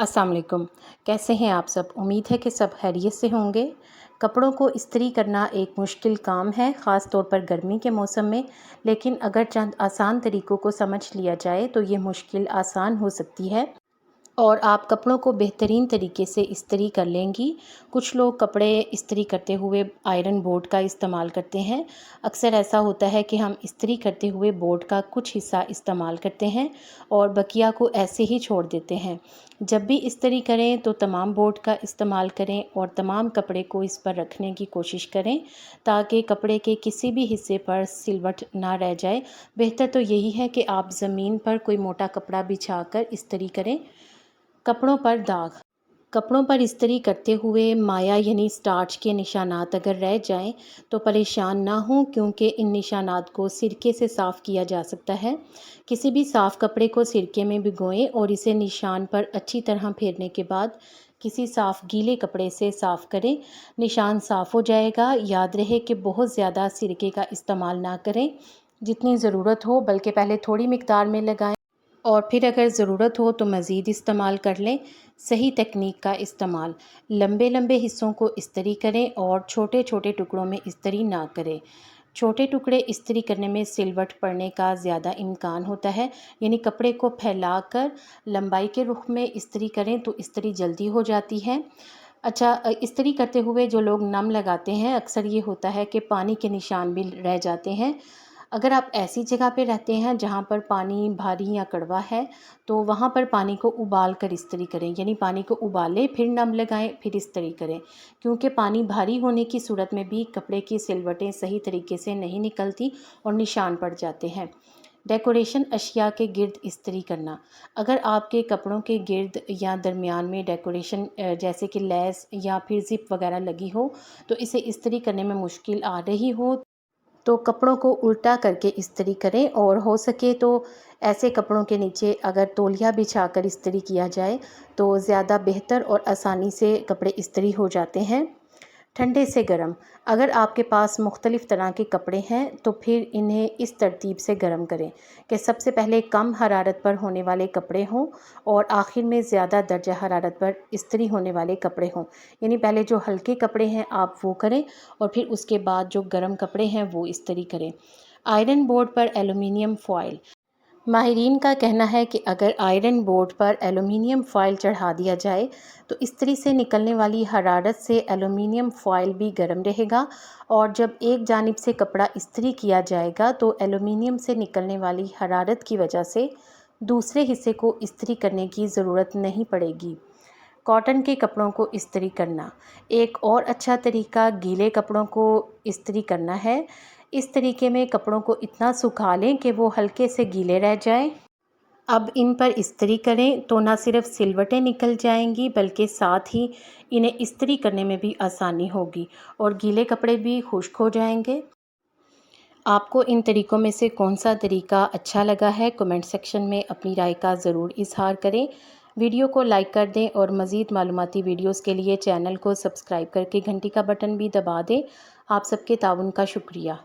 अस्सलाम वालेकुम। कैसे हैं आप सब? उम्मीद है कि सब खैरियत से होंगे। कपड़ों को इस्त्री करना एक मुश्किल काम है, ख़ास तौर पर गर्मी के मौसम में, लेकिन अगर चंद आसान तरीक़ों को समझ लिया जाए तो ये मुश्किल आसान हो सकती है और आप कपड़ों को बेहतरीन तरीके से इस्त्री कर लेंगी। कुछ लोग कपड़े इस्त्री करते हुए आयरन बोर्ड का इस्तेमाल करते हैं। अक्सर ऐसा होता है कि हम इस्त्री करते हुए बोर्ड का कुछ हिस्सा इस्तेमाल करते हैं और बकिया को ऐसे ही छोड़ देते हैं। जब भी इस्त्री करें तो तमाम बोर्ड का इस्तेमाल करें और तमाम कपड़े को इस पर रखने की कोशिश करें ताकि कपड़े के किसी भी हिस्से पर सिलवट ना रह जाए। बेहतर तो यही है कि आप ज़मीन पर कोई मोटा कपड़ा बिछाकर इस्त्री करें। कपड़ों पर दाग। कपड़ों पर इस्त्री करते हुए माया यानी स्टार्च के निशानात अगर रह जाएं तो परेशान ना हों, क्योंकि इन निशानात को सिरके से साफ़ किया जा सकता है। किसी भी साफ़ कपड़े को सिरके में भिगोएं और इसे निशान पर अच्छी तरह फेरने के बाद किसी साफ़ गीले कपड़े से साफ़ करें। निशान साफ़ हो जाएगा। याद रहे कि बहुत ज़्यादा सिरके का इस्तेमाल ना करें, जितनी ज़रूरत हो, बल्कि पहले थोड़ी मिकदार में लगाएं और फिर अगर ज़रूरत हो तो मज़ीद इस्तेमाल कर लें। सही तकनीक का इस्तेमाल। लंबे लंबे हिस्सों को इस्त्री करें और छोटे छोटे टुकड़ों में इस्त्री ना करें। छोटे टुकड़े इस्त्री करने में सिलवट पड़ने का ज़्यादा इम्कान होता है, यानी कपड़े को फैलाकर लंबाई के रुख में इस्त्री करें तो इस्त्री जल्दी हो जाती है। अच्छा, इस्त्री करते हुए जो लोग नम लगाते हैं, अक्सर ये होता है कि पानी के निशान भी रह जाते हैं। अगर आप ऐसी जगह पे रहते हैं जहाँ पर पानी भारी या कड़वा है तो वहाँ पर पानी को उबाल कर इस्त्री करें, यानी पानी को उबालें फिर नम लगाएं फिर इस्त्री करें, क्योंकि पानी भारी होने की सूरत में भी कपड़े की सिलवटें सही तरीके से नहीं निकलती और निशान पड़ जाते हैं। डेकोरेशन अशिया के गिर्द इस्त्री करना। अगर आपके कपड़ों के गिर्द या दरमियान में डेकोरेशन जैसे कि लेस या फिर ज़िप वगैरह लगी हो तो इसे इस्त्री करने में मुश्किल आ रही हो तो कपड़ों को उल्टा करके इस्त्री करें और हो सके तो ऐसे कपड़ों के नीचे अगर तौलिया बिछाकर इस्त्री किया जाए तो ज़्यादा बेहतर और आसानी से कपड़े इस्त्री हो जाते हैं। ठंडे से गर्म। अगर आपके पास मुख्तलिफ़ तरह के कपड़े हैं तो फिर इन्हें इस तरतीब से गर्म करें कि सबसे पहले कम हरारत पर होने वाले कपड़े हों और आखिर में ज़्यादा दर्जा हरारत पर इस्त्री होने वाले कपड़े हों। यानी पहले जो हल्के कपड़े हैं आप वो करें और फिर उसके बाद जो गर्म कपड़े हैं वो इस्त्री करें। आयरन बोर्ड पर एलुमिनियम फॉयल। माहिरीन का कहना है कि अगर आयरन बोर्ड पर एलुमिनियम फॉयल चढ़ा दिया जाए तो इस्त्री से निकलने वाली हरारत से एलुमिनियम फॉयल भी गर्म रहेगा और जब एक जानिब से कपड़ा इस्त्री किया जाएगा तो एलुमिनियम से निकलने वाली हरारत की वजह से दूसरे हिस्से को इस्त्री करने की ज़रूरत नहीं पड़ेगी। कॉटन के कपड़ों को इस्त्री करना। एक और अच्छा तरीका गीले कपड़ों को इस्त्री करना है। इस तरीके में कपड़ों को इतना सुखा लें कि वो हल्के से गीले रह जाएं। अब इन पर इस्त्री करें तो ना सिर्फ सिलवटें निकल जाएंगी बल्कि साथ ही इन्हें इस्त्री करने में भी आसानी होगी और गीले कपड़े भी खुश्क हो जाएंगे। आपको इन तरीक़ों में से कौन सा तरीका अच्छा लगा है, कमेंट सेक्शन में अपनी राय का ज़रूर इज़हार करें। वीडियो को लाइक कर दें और मज़ीद मालूमाती वीडियोस के लिए चैनल को सब्सक्राइब करके घंटी का बटन भी दबा दें। आप सबके ताउन का शुक्रिया।